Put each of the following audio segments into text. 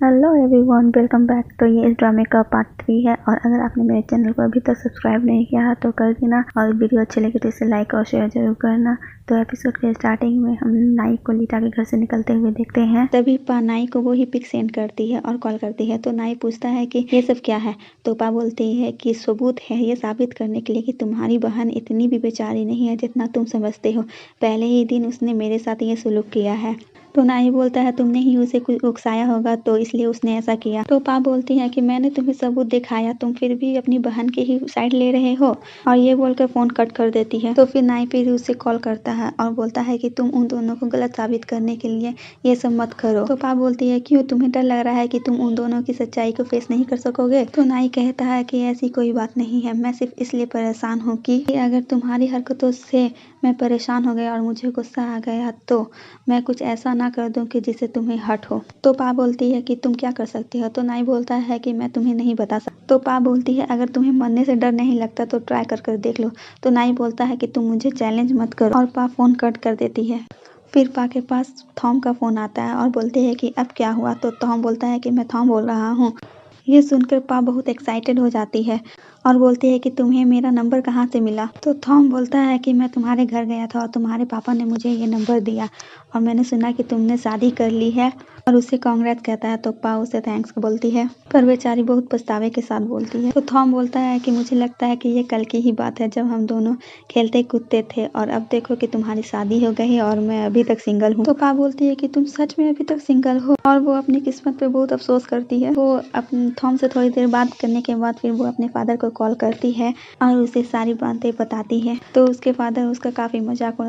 Hello everyone, welcome back. तो ये इस ड्रामे का पार्ट 3 है और अगर आपने मेरे चैनल को अभी तक सब्सक्राइब नहीं किया है तो कर देना और वीडियो अच्छी लगे तो इसे लाइक और शेयर जरूर करना। तो एपिसोड के स्टार्टिंग में हम नाई को लीटा के घर से निकलते हुए देखते हैं। तभी पा नाई को वो ही पिक सेंड करती है और कॉल करती है। तो नाई पूछता है कि ये सब क्या है। तो पा बोलती है कि सबूत है ये साबित करने के लिए कि तुम्हारी बहन इतनी भी बेचारी नहीं है जितना तुम समझते हो। पहले ही दिन उसने मेरे साथ ये सुलूक किया है। तो नाई बोलता है तुमने ही उसे कुछ उकसाया होगा तो इसलिए उसने ऐसा किया। तो पा बोलती है कि मैंने तुम्हें सबूत दिखाया, तुम फिर भी अपनी बहन की ही साइड ले रहे हो। और ये बोलकर फोन कट कर देती है। तो फिर नाई फिर उसे कॉल करता है और बोलता है कि तुम उन दोनों को गलत साबित करने के लिए ये सब मत करो। तो पा बोलती है क्यों, तुम्हें डर लग रहा है कि तुम उन दोनों की सच्चाई को फेस नहीं कर सकोगे। तो नाई कहता है कि ऐसी कोई बात नहीं है, मैं सिर्फ इसलिए परेशान हूँ कि अगर तुम्हारी हरकतों से मैं परेशान हो गया और मुझे गुस्सा आ गया तो मैं कुछ ऐसा ना कर दूं कि जिससे तुम्हें हर्ट हो। तो पा बोलती है कि तुम क्या कर सकती हो। तो नाई बोलता है कि मैं तुम्हें नहीं बता सकता। तो पा बोलती है अगर तुम्हें मरने से डर नहीं लगता तो ट्राई कर देख लो। तो नाई बोलता है कि तुम मुझे चैलेंज मत करो और पा फोन कट कर देती है। फिर पा के पास थॉम का फोन आता है और बोलते हैं कि अब क्या हुआ। तो थॉम बोलता है कि मैं थॉम बोल रहा हूँ। ये सुनकर पा बहुत एक्साइटेड हो जाती है और बोलती है कि तुम्हें मेरा नंबर कहाँ से मिला। तो थॉम बोलता है कि मैं तुम्हारे घर गया था और तुम्हारे पापा ने मुझे ये नंबर दिया और मैंने सुना कि तुमने शादी कर ली है और उसे कांग्रेस कहता है। तो पा उसे थैंक्स बोलती है पर बेचारी बहुत पछतावे के साथ बोलती है। तो थॉम बोलता है कि मुझे लगता है कि ये कल की ही बात है जब हम दोनों खेलते कूदते थे और अब देखो कि तुम्हारी शादी हो गई और मैं अभी तक सिंगल हूँ। तो पा बोलती है कि तुम सच में अभी तक सिंगल हो और वो अपनी किस्मत पे बहुत अफसोस करती है। वो अपने थॉम से थोड़ी देर बात करने के बाद फिर वो अपने फादर को कॉल करती है और उसे सारी बातें बताती है। तो उसके फादर उसका काफी मजाक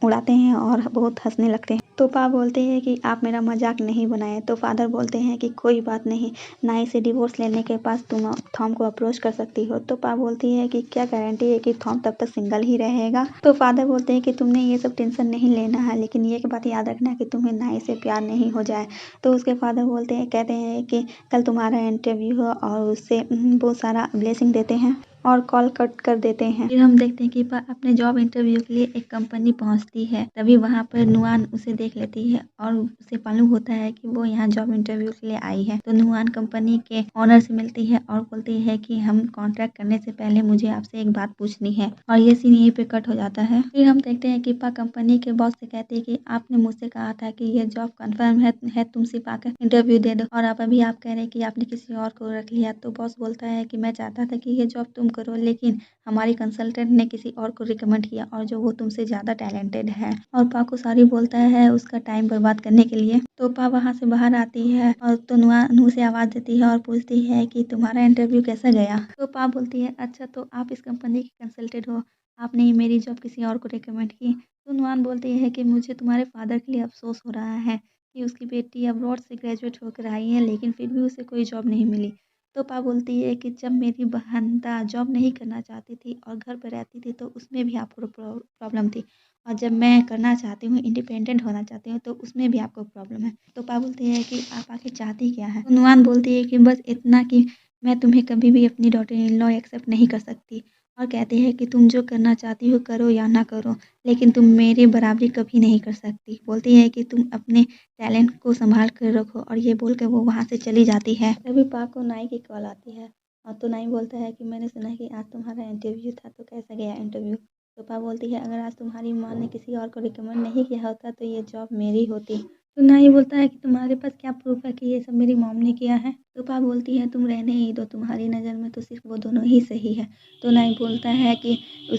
उड़ाते हैं और बहुत हंसने लगते हैं। तो पा बोलते हैं कि आप मेरा मजाक नहीं बनाए। तो फादर बोलते हैं कि कोई बात नहीं, नाई से डिवोर्स लेने के पास तुम थॉम को अप्रोच कर सकती हो। तो पा बोलती है कि क्या गारंटी है कि थॉम तब तक सिंगल ही रहेगा। तो फादर बोलते हैं कि तुमने ये सब टेंशन नहीं लेना है, लेकिन ये बात याद रखना कि तुम्हें नाई से प्यार नहीं हो जाए। तो उसके फादर कहते हैं कि कल तुम्हारा इंटरव्यू हो और उससे बहुत सारा ब्लेसिंग देते हैं और कॉल कट कर देते हैं। फिर हम देखते हैं कि अपने जॉब इंटरव्यू के लिए एक कंपनी पहुंचती है। तभी वहां पर नुआन उसे देख लेती है और उसे मालूम होता है कि वो यहाँ जॉब इंटरव्यू के लिए आई है। तो नुआन कंपनी के ओनर से मिलती है और बोलती है कि हम कॉन्ट्रैक्ट करने से पहले मुझे आपसे एक बात पूछनी है। और ये सीन यहीं पे कट हो जाता है। फिर हम देखते हैं कि पा कंपनी के बॉस से कहती है कि आपने मुझसे कहा था कि ये जॉब कंफर्म है तुम सिर्फ आकर इंटरव्यू दे दो और आप अभी आप कह रहे हैं कि आपने किसी और को रख लिया। तो बॉस बोलता है कि मैं चाहता था कि ये जॉब तुम करो, लेकिन हमारी कंसल्टेंट ने किसी और को रिकमेंड किया और जो वो तुमसे ज़्यादा टैलेंटेड है। और पा को सॉरी बोलता है उसका टाइम बर्बाद करने के लिए। तो पा वहाँ से बाहर आती है और तो नुआ से आवाज़ देती है और पूछती है कि तुम्हारा इंटरव्यू कैसा गया। तो पा बोलती है अच्छा तो आप इस कंपनी की कंसल्टेंट हो, आपने ही मेरी जॉब किसी और को रिकमेंड की। तो नुआन बोलती है कि मुझे तुम्हारे फादर के लिए अफसोस हो रहा है कि उसकी बेटी अब्रॉड से ग्रेजुएट होकर आई है लेकिन फिर भी उसे कोई जॉब नहीं मिली। तो पा बोलती है कि जब मेरी बहन दा जॉब नहीं करना चाहती थी और घर पर रहती थी तो उसमें भी आपको प्रॉब्लम थी, और जब मैं करना चाहती हूँ, इंडिपेंडेंट होना चाहती हूँ, तो उसमें भी आपको प्रॉब्लम है। तो पा बोलती है कि आप आखिर चाहती क्या है। तो नुआन बोलती है कि बस इतना कि मैं तुम्हें कभी भी अपनी डॉटर इन लॉ एक्सेप्ट नहीं कर सकती और कहती है कि तुम जो करना चाहती हो करो या ना करो, लेकिन तुम मेरी बराबरी कभी नहीं कर सकती। बोलती है कि तुम अपने टैलेंट को संभाल कर रखो और ये बोल कर वो वहाँ से चली जाती है। तभी पा को नाई की कॉल आती है और तो नाई बोलता है कि मैंने सुना कि आज तुम्हारा इंटरव्यू था, तो कैसा गया इंटरव्यू। तो पा बोलती है अगर आज तुम्हारी माँ ने किसी और को रिकमेंड नहीं किया होता तो ये जॉब मेरी होती। तो नाई बोलता है कि तुम्हारे पास क्या प्रूफ है कि ये सब मेरी मॉम ने किया है। तो पा बोलती है तुम रहने ही दो, तुम्हारी नज़र में तो सिर्फ वो दोनों ही सही है। तो नाई बोलता है कि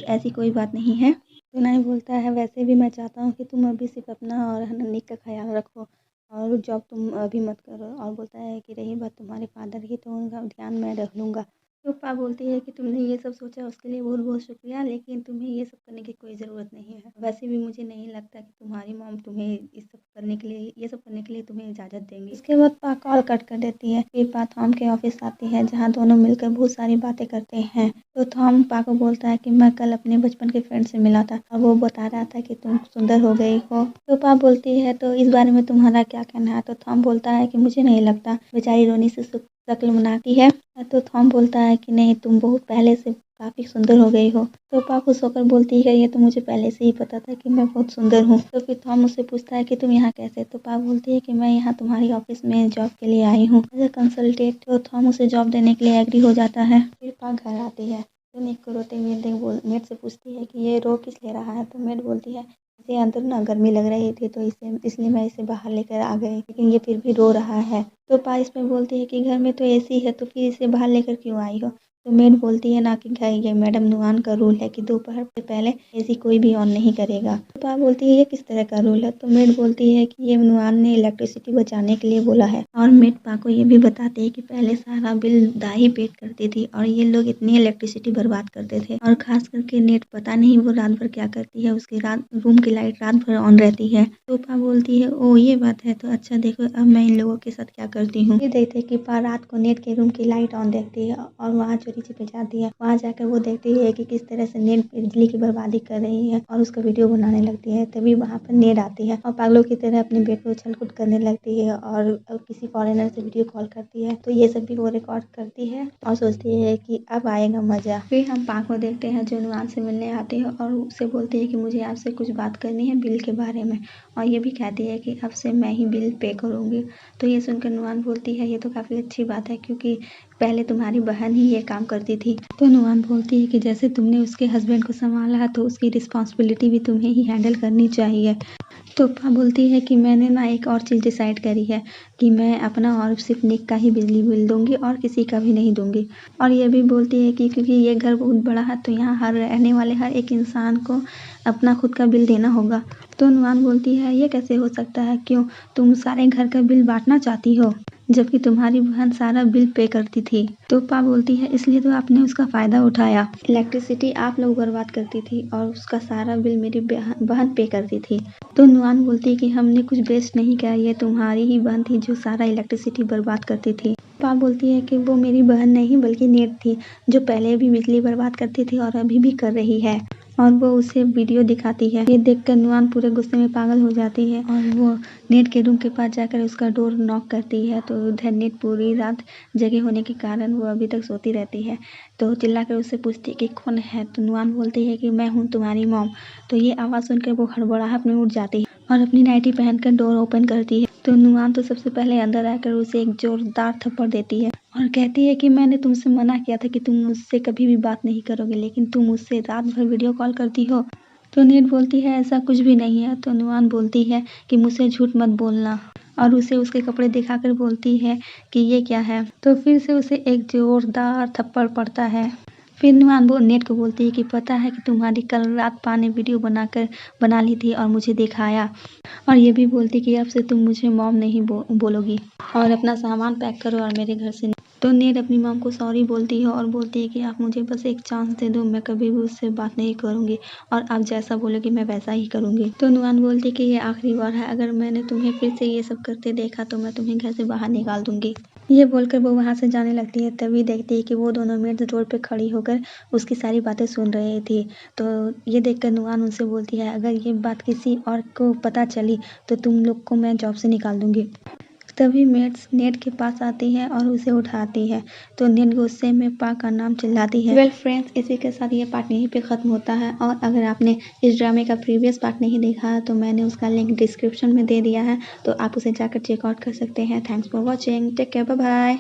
ऐसी कोई बात नहीं है। तो नाई बोलता है वैसे भी मैं चाहता हूँ कि तुम अभी सिर्फ अपना और निक का ख्याल रखो और जॉब तुम अभी मत करो। और बोलता है कि रही बात तुम्हारे फादर की तो उनका ध्यान मैं रख लूँगा। तो पा बोलती है कि तुमने ये सब सोचा उसके लिए बहुत बहुत शुक्रिया, लेकिन तुम्हें ये सब करने की कोई ज़रूरत नहीं है। वैसे भी मुझे नहीं लगता कि तुम्हारी मॉम तुम्हें ये सब करने के लिए तुम्हें इजाज़त देंगी। इसके बाद पा कॉल कट कर देती है। फिर पा थॉम के ऑफिस आती है जहाँ दोनों मिलकर बहुत सारी बातें करते हैं। तो थॉम पा को बोलता है कि मैं कल अपने बचपन के फ्रेंड से मिला था और वो बता रहा था कि तुम सुंदर हो गई हो। तो पा बोलती है तो इस बारे में तुम्हारा क्या कहना है। तो थॉम बोलता है कि मुझे नहीं लगता, बेचारी रोनी से शक्ल बनाती है। तो थॉम बोलता है कि नहीं, तुम बहुत पहले से काफ़ी सुंदर हो गई हो। तो पा खुश होकर बोलती है ये तो मुझे पहले से ही पता था कि मैं बहुत सुंदर हूँ। तो फिर थॉम उससे पूछता है कि तुम यहाँ कैसे? तो पा बोलती है कि मैं यहाँ तुम्हारी ऑफिस में जॉब के लिए आई हूँ एज अ कंसल्टेंट। तो थॉम उसे जॉब देने के लिए एग्री हो जाता है। फिर पा घर आती है तो निक को रोते हुए देख मेड से पूछती है कि ये रो किस ले रहा है। तो मेड बोलती है इसे अंदर ना गर्मी लग रही थी तो इसलिए मैं इसे बाहर लेकर आ गई, लेकिन ये फिर भी रो रहा है। तो पा इसमें बोलती है कि घर में तो एसी है तो फिर इसे बाहर लेकर क्यों आई हो। तो मेड बोलती है ना कि घर ये मैडम नुआन का रूल है कि दोपहर से पहले एसी कोई भी ऑन नहीं करेगा। तो पा बोलती है ये किस तरह का रूल है। तो मेड बोलती है कि ये नुआन ने इलेक्ट्रिसिटी बचाने के लिए बोला है। और मेड पा को ये भी बताते हैं कि पहले सारा बिल दाई पेड करती थी और ये लोग इतनी इलेक्ट्रिसिटी बर्बाद करते थे, और खास करके नेट पता नहीं वो रात भर क्या करती है, उसकी रात रूम की लाइट रात भर ऑन रहती है। तो पा बोलती है ओ ये बात है, तो अच्छा देखो अब मैं इन लोगों के साथ क्या करती हूँ। ये देखते कि पा रात को नेट के रूम की लाइट ऑन देखती है और वहाँ चोरी छिपे जाती है। वहाँ जाकर वो देखती है कि किस तरह से नेट बिजली की बर्बादी कर रही है और उसका वीडियो बनाने लगती है। तभी वहाँ पर नेट आती है और पागलों की तरह अपने बेड पर उछल कूद करने लगती है और किसी फॉरेनर से वीडियो कॉल करती है। तो ये सब भी वो रिकॉर्ड करती है और सोचती है कि अब आएगा मजा। फिर हम पा को देखते हैं जो नुआन से मिलने आती है और उससे बोलती है कि मुझे आपसे कुछ बात करनी है बिल के बारे में, और ये भी कहती है कि अब से मैं ही बिल पे करूँगी। तो ये सुनकर नुआन बोलती है ये तो काफ़ी अच्छी बात है क्योंकि पहले तुम्हारी बहन ही ये काम करती थी। तो नुआन बोलती है कि जैसे तुमने उसके हस्बैंड को संभाला है तो उसकी रिस्पॉन्सिबिलिटी भी तुम्हें ही हैंडल करनी चाहिए। तो पा बोलती है कि मैंने ना एक और चीज़ डिसाइड करी है कि मैं अपना और सिर्फ निक का ही बिजली बिल दूंगी और किसी का भी नहीं दूंगी। और ये भी बोलती है कि क्योंकि ये घर बहुत बड़ा है तो यहाँ हर रहने वाले हर एक इंसान को अपना खुद का बिल देना होगा। तो नुआन बोलती है ये कैसे हो सकता है, क्यों तुम सारे घर का बिल बांटना चाहती हो जबकि तुम्हारी बहन सारा बिल पे करती थी। तो पा बोलती है इसलिए तो आपने उसका फ़ायदा उठाया, इलेक्ट्रिसिटी आप लोग बर्बाद करती थी और उसका सारा बिल मेरी बहन पे करती थी। तो नुआन बोलती है कि हमने कुछ वेस्ट नहीं किया, ये तुम्हारी ही बहन थी जो सारा इलेक्ट्रिसिटी बर्बाद करती थी। पा बोलती है कि वो मेरी बहन नहीं बल्कि नेट थी जो पहले भी बिजली बर्बाद करती थी और अभी भी कर रही है, और वो उसे वीडियो दिखाती है। ये देखकर नुआन पूरे गुस्से में पागल हो जाती है और वो नेट के रूम के पास जाकर उसका डोर नॉक करती है। तो उधर नेट पूरी रात जगे होने के कारण वो अभी तक सोती रहती है। तो चिल्लाकर उससे पूछती है कि कौन है। तो नुआन बोलती है कि मैं हूँ तुम्हारी मॉम। तो ये आवाज़ सुनकर वो हड़बड़ाहट में उठ जाती है और अपनी नाइटी पहनकर डोर ओपन करती है। तो नुआन तो सबसे पहले अंदर आकर उसे एक जोरदार थप्पड़ देती है और कहती है कि मैंने तुमसे मना किया था कि तुम मुझसे कभी भी बात नहीं करोगे, लेकिन तुम मुझसे रात भर वीडियो कॉल करती हो। तो नेट बोलती है ऐसा कुछ भी नहीं है। तो नुआन बोलती है कि मुझसे झूठ मत बोलना और उसे उसके कपड़े दिखाकर बोलती है कि ये क्या है। तो फिर से उसे एक जोरदार थप्पड़ पड़ता है। फिर नुआन नेट को बोलती है कि पता है कि तुम्हारी कल रात पा ने वीडियो बना ली थी और मुझे दिखाया, और ये भी बोलती कि अब से तुम मुझे मॉम नहीं बोलोगी और अपना सामान पैक करो और मेरे घर से। तो नेट अपनी मॉम को सॉरी बोलती है और बोलती है कि आप मुझे बस एक चांस दे दो, मैं कभी भी उससे बात नहीं करूंगी और आप जैसा बोलोगी मैं वैसा ही करूंगी। तो नुआन बोलती कि ये आखिरी बार है, अगर मैंने तुम्हें फिर से ये सब करते देखा तो मैं तुम्हें घर से बाहर निकाल दूंगी। ये बोलकर वो वहाँ से जाने लगती है। तभी देखती है कि वो दोनों मेड रोड पे खड़ी होकर उसकी सारी बातें सुन रही थी। तो ये देखकर नुआन उनसे बोलती है अगर ये बात किसी और को पता चली तो तुम लोग को मैं जॉब से निकाल दूंगी। तभी मेड्स नेट के पास आती है और उसे उठाती है। तो नेट गुस्से में पा का नाम चिल्लाती है। वेल फ्रेंड्स, इसी के साथ ये पार्ट यहीं पे ख़त्म होता है, और अगर आपने इस ड्रामे का प्रीवियस पार्ट नहीं देखा है तो मैंने उसका लिंक डिस्क्रिप्शन में दे दिया है, तो आप उसे जाकर चेकआउट कर सकते हैं। Thanks for watching, take care, bye bye.